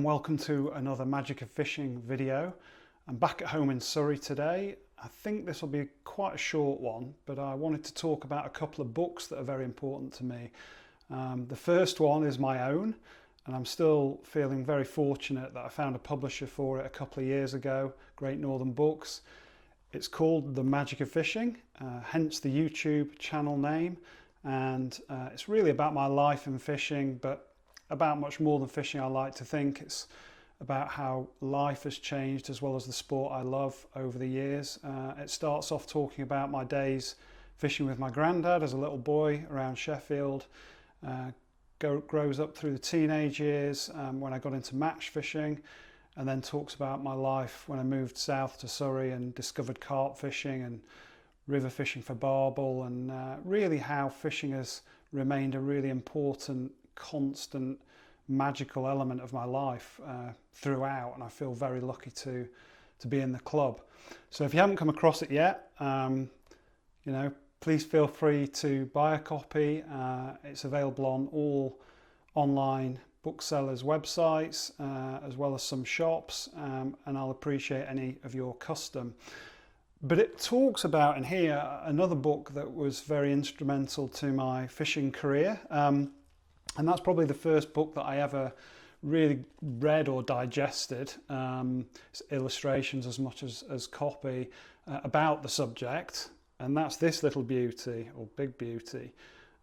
welcome to another Magic of Fishing video. I'm back at home in Surrey today. I think this will be quite a short one, but I wanted to talk about a couple of books that are very important to me. The first one is my own, and I'm still feeling very fortunate that I found a publisher for it a couple of years ago, Great Northern Books. It's called The Magic of Fishing, hence the YouTube channel name, and it's really about my life in fishing, but about much more than fishing. I like to think it's about how life has changed as well as the sport I love over the years. It starts off talking about my days fishing with my granddad as a little boy around Sheffield, grows up through the teenage years when I got into match fishing, and then talks about my life when I moved south to Surrey and discovered carp fishing and river fishing for barbel, and really how fishing has remained a really important, constant, magical element of my life throughout, and I feel very lucky to be in the club. So if you haven't come across it yet, please feel free to buy a copy. It's available on all online booksellers' websites as well as some shops, and I'll appreciate any of your custom. But it talks about in here another book that was very instrumental to my fishing career. And that's probably the first book that I ever really read or digested. It's illustrations as much as copy about the subject. And that's this little beauty, or big beauty,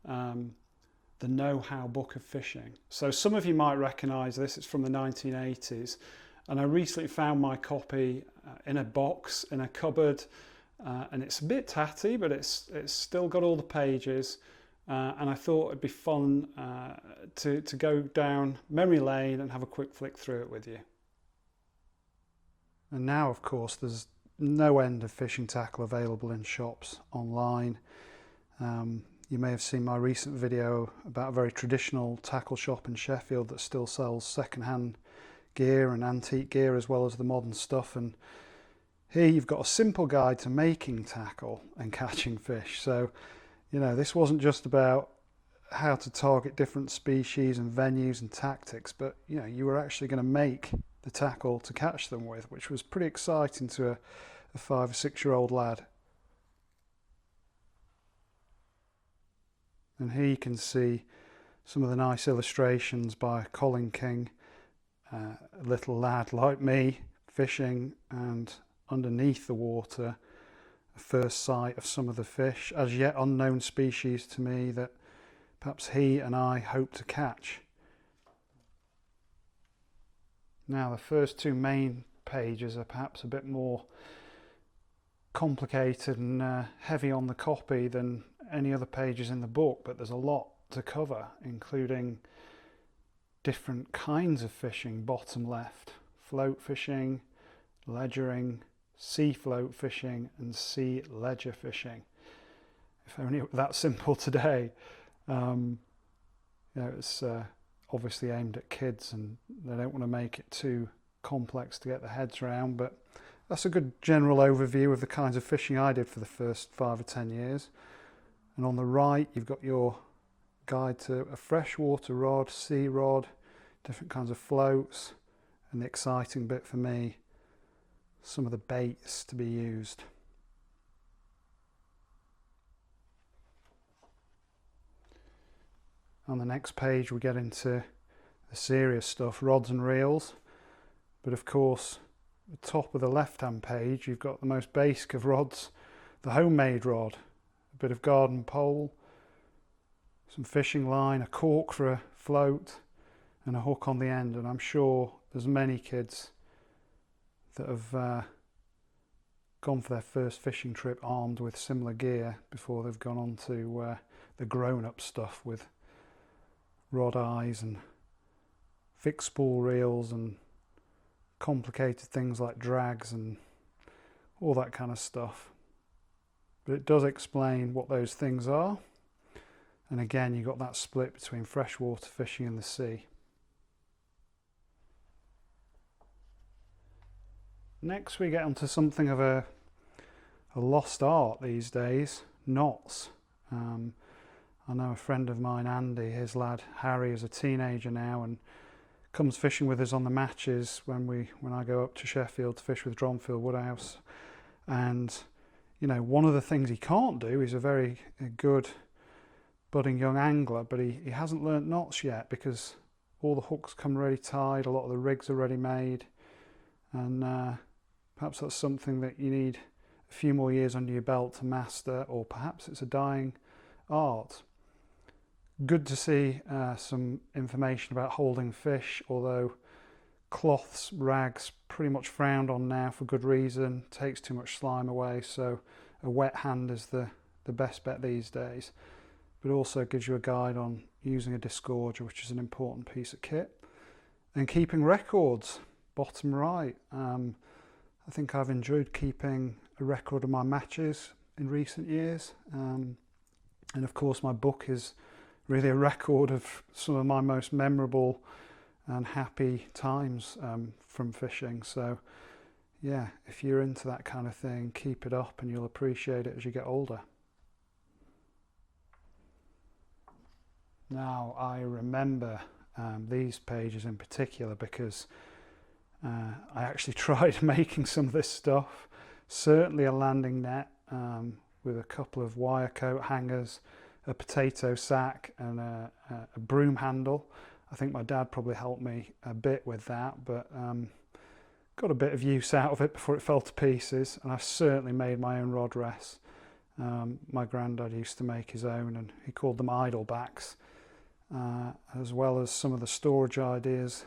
The Know-How Book of Fishing. So some of you might recognise this. It's from the 1980s. And I recently found my copy in a box, in a cupboard. And it's a bit tatty, but it's still got all the pages. And I thought it'd be fun to go down memory lane and have a quick flick through it with you. And now, of course, there's no end of fishing tackle available in shops online. You may have seen my recent video about a very traditional tackle shop in Sheffield that still sells second-hand gear and antique gear as well as the modern stuff. And here you've got a simple guide to making tackle and catching fish. So this wasn't just about how to target different species and venues and tactics, but you were actually going to make the tackle to catch them with, which was pretty exciting to a 5 or 6 year old lad. And here you can see some of the nice illustrations by Colin King, a little lad like me fishing, and underneath the water, a first sight of some of the fish, as yet unknown species to me, that perhaps he and I hope to catch. Now, the first two main pages are perhaps a bit more complicated and heavy on the copy than any other pages in the book, but there's a lot to cover, including different kinds of fishing: bottom left, float fishing, ledgering, sea float fishing, and sea ledger fishing. If only it were that simple today. It's obviously aimed at kids, and they don't want to make it too complex to get their heads around, but that's a good general overview of the kinds of fishing I did for the first 5 or 10 years. And on the right you've got your guide to a freshwater rod, sea rod, different kinds of floats, and the exciting bit for me, some of the baits to be used. On the next page we get into the serious stuff, rods and reels, but of course at the top of the left hand page you've got the most basic of rods, the homemade rod, a bit of garden pole, some fishing line, a cork for a float, and a hook on the end. And I'm sure there's many kids that have gone for their first fishing trip armed with similar gear before they've gone on to the grown-up stuff with rod eyes and fixed spool reels and complicated things like drags and all that kind of stuff. But it does explain what those things are, and again you've got that split between freshwater fishing and the sea. Next we get onto something of a lost art these days, knots. I know a friend of mine, Andy, his lad Harry is a teenager now and comes fishing with us on the matches when I go up to Sheffield to fish with Dronfield Woodhouse. And you know, one of the things he can't do, he's a very good budding young angler, but he hasn't learnt knots yet because all the hooks come ready tied, a lot of the rigs are ready made, and perhaps that's something that you need a few more years under your belt to master, or perhaps it's a dying art. Good to see some information about holding fish, although cloths, rags, pretty much frowned on now for good reason. Takes too much slime away, so a wet hand is the best bet these days. But also gives you a guide on using a disgorger, which is an important piece of kit. And keeping records, bottom right. I think I've enjoyed keeping a record of my matches in recent years. And of course my book is really a record of some of my most memorable and happy times from fishing. So yeah, if you're into that kind of thing, keep it up and you'll appreciate it as you get older. Now I remember these pages in particular because I actually tried making some of this stuff. Certainly a landing net with a couple of wire coat hangers, a potato sack and a broom handle. I think my dad probably helped me a bit with that, but got a bit of use out of it before it fell to pieces. And I certainly made my own rod rests. My granddad used to make his own and he called them idlebacks, as well as some of the storage ideas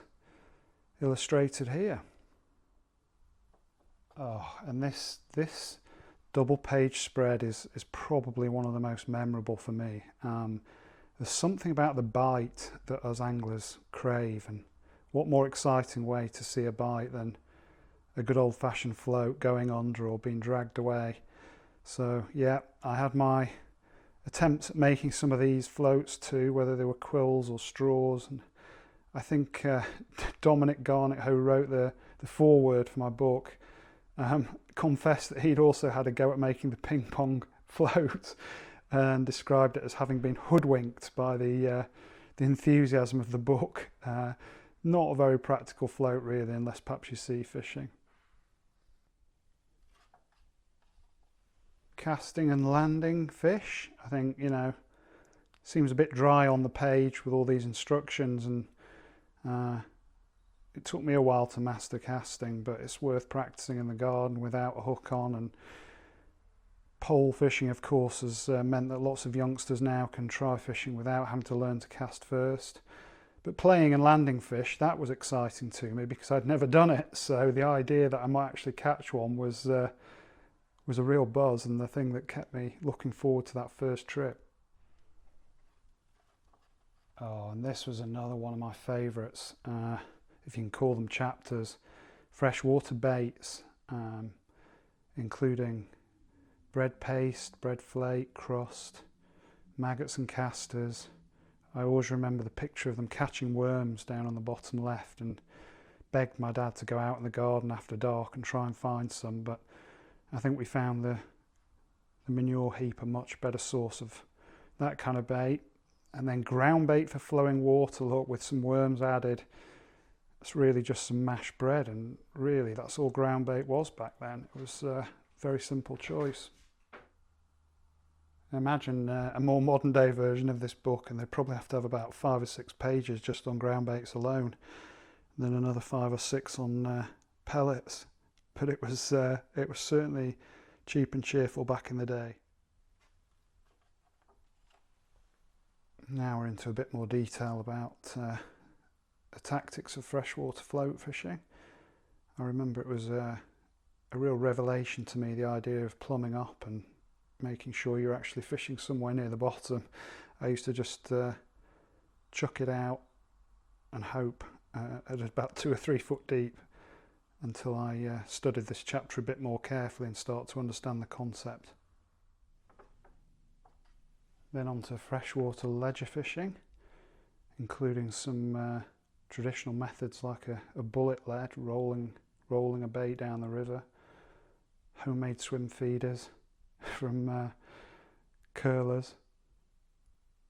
illustrated here. Oh, and this double page spread is probably one of the most memorable for me. There's something about the bite that us anglers crave, and what more exciting way to see a bite than a good old-fashioned float going under or being dragged away. So yeah, I had my attempts at making some of these floats too, whether they were quills or straws, and I think Dominic Garnett, who wrote the foreword for my book, confessed that he'd also had a go at making the ping pong float and described it as having been hoodwinked by the enthusiasm of the book. Not a very practical float really, unless perhaps you sea fishing. Casting and landing fish, I think, you know, seems a bit dry on the page with all these instructions, and it took me a while to master casting, but it's worth practicing in the garden without a hook on. And pole fishing, of course, has meant that lots of youngsters now can try fishing without having to learn to cast first. But playing and landing fish, that was exciting to me because I'd never done it. So the idea that I might actually catch one was a real buzz, and the thing that kept me looking forward to that first trip. Oh, and this was another one of my favourites, if you can call them chapters. Freshwater baits, including bread paste, bread flake, crust, maggots and casters. I always remember the picture of them catching worms down on the bottom left, and begged my dad to go out in the garden after dark and try and find some, but I think we found the manure heap a much better source of that kind of bait. And then ground bait for flowing water, look, with some worms added. It's really just some mashed bread, and really that's all ground bait was back then. It was a very simple choice. Imagine a more modern day version of this book, and they'd probably have to have about 5 or 6 pages just on ground baits alone, and then another 5 or 6 on pellets. But it was certainly cheap and cheerful back in the day. Now we're into a bit more detail about the tactics of freshwater float fishing. I remember it was a real revelation to me, the idea of plumbing up and making sure you're actually fishing somewhere near the bottom. I used to just chuck it out and hope at about 2 or 3 foot deep until I studied this chapter a bit more carefully and start to understand the concept. Then on to freshwater ledger fishing, including some traditional methods like a bullet lead, rolling a bait down the river, homemade swim feeders from curlers,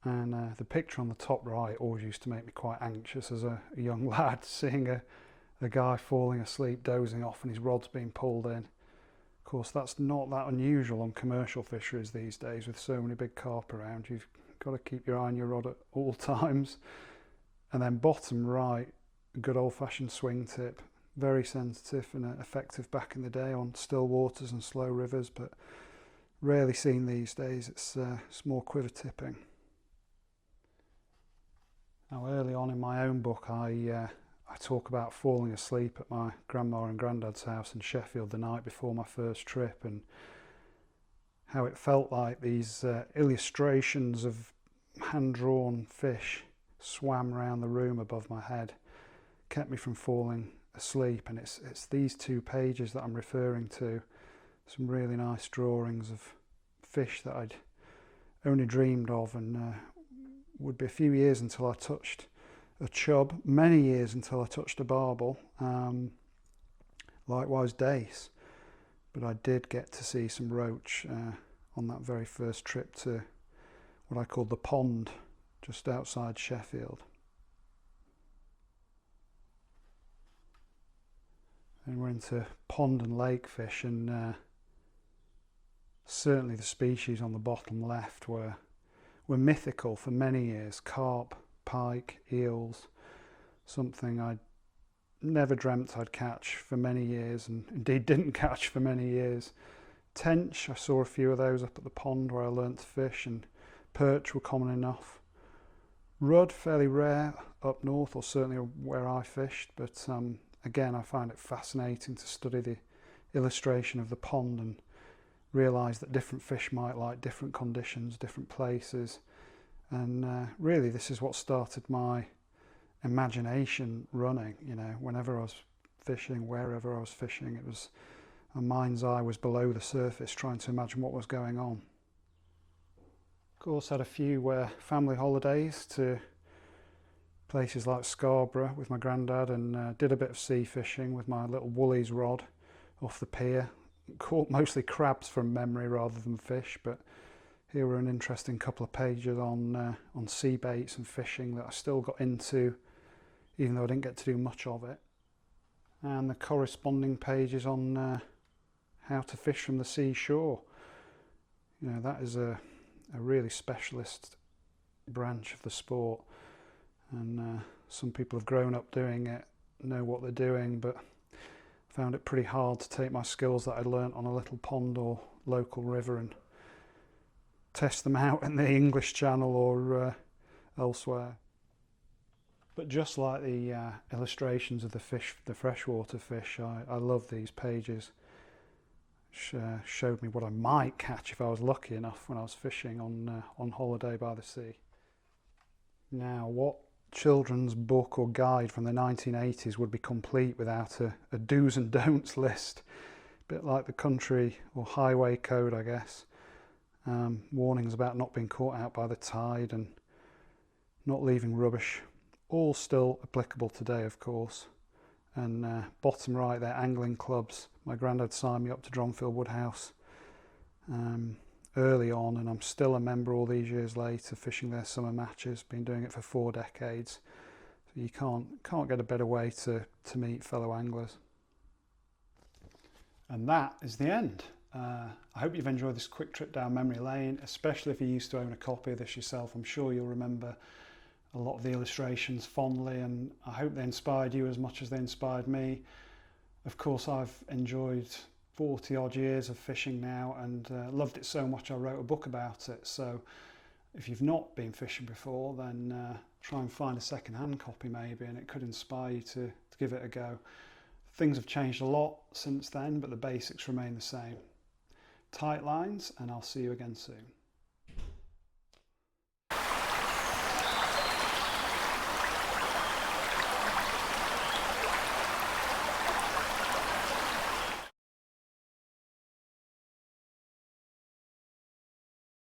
And the picture on the top right always used to make me quite anxious as a young lad, seeing a guy falling asleep, dozing off, and his rod's being pulled in. Of course, that's not that unusual on commercial fisheries these days with so many big carp around. You've got to keep your eye on your rod at all times. And then bottom right, a good old-fashioned swing tip. Very sensitive and effective back in the day on still waters and slow rivers, but rarely seen these days. It's more quiver tipping. Now, early on in my own book, I talk about falling asleep at my grandma and granddad's house in Sheffield the night before my first trip, and how it felt like these illustrations of hand-drawn fish swam around the room above my head, kept me from falling asleep. And it's these 2 pages that I'm referring to, some really nice drawings of fish that I'd only dreamed of, and would be a few years until I touched a chub, many years until I touched a barbel, likewise dace. But I did get to see some roach on that very first trip to what I called the pond, just outside Sheffield. And we're into pond and lake fish, and certainly the species on the bottom left were mythical for many years. Carp, pike, eels, something I'd never dreamt I'd catch for many years, and indeed didn't catch for many years. Tench, I saw a few of those up at the pond where I learnt to fish, and perch were common enough. Rudd, fairly rare up north, or certainly where I fished, but again I find it fascinating to study the illustration of the pond and realise that different fish might like different conditions, different places. And really this is what started my imagination running. You know, whenever I was fishing, wherever I was fishing, it was, my mind's eye was below the surface, trying to imagine what was going on. Of course, had a few family holidays to places like Scarborough with my granddad, and did a bit of sea fishing with my little Woolies rod off the pier. Caught mostly crabs from memory rather than fish, but here were an interesting couple of pages on sea baits and fishing that I still got into, even though I didn't get to do much of it. And the corresponding pages on how to fish from the seashore. You know, that is a really specialist branch of the sport, and some people have grown up doing it, know what they're doing, but found it pretty hard to take my skills that I learnt on a little pond or local river and test them out in the English Channel or elsewhere. But just like the illustrations of the freshwater fish, I love these pages. Showed me what I might catch if I was lucky enough when I was fishing on holiday by the sea. Now, what children's book or guide from the 1980s would be complete without a do's and don'ts list? A bit like the country or highway code, I guess. Warnings about not being caught out by the tide and not leaving rubbish. All still applicable today, of course. And bottom right, they're angling clubs. My granddad signed me up to Dronfield Woodhouse early on, and I'm still a member all these years later, fishing their summer matches. Been doing it for 4 decades. So you can't get a better way to meet fellow anglers. And that is the end. I hope you've enjoyed this quick trip down memory lane, especially if you used to own a copy of this yourself. I'm sure you'll remember a lot of the illustrations fondly, and I hope they inspired you as much as they inspired me. Of course, I've enjoyed 40 odd years of fishing now, and loved it so much I wrote a book about it. So if you've not been fishing before, then try and find a second-hand copy maybe, and it could inspire you to give it a go. Things have changed a lot since then, but the basics remain the same. Tight lines, and I'll see you again soon.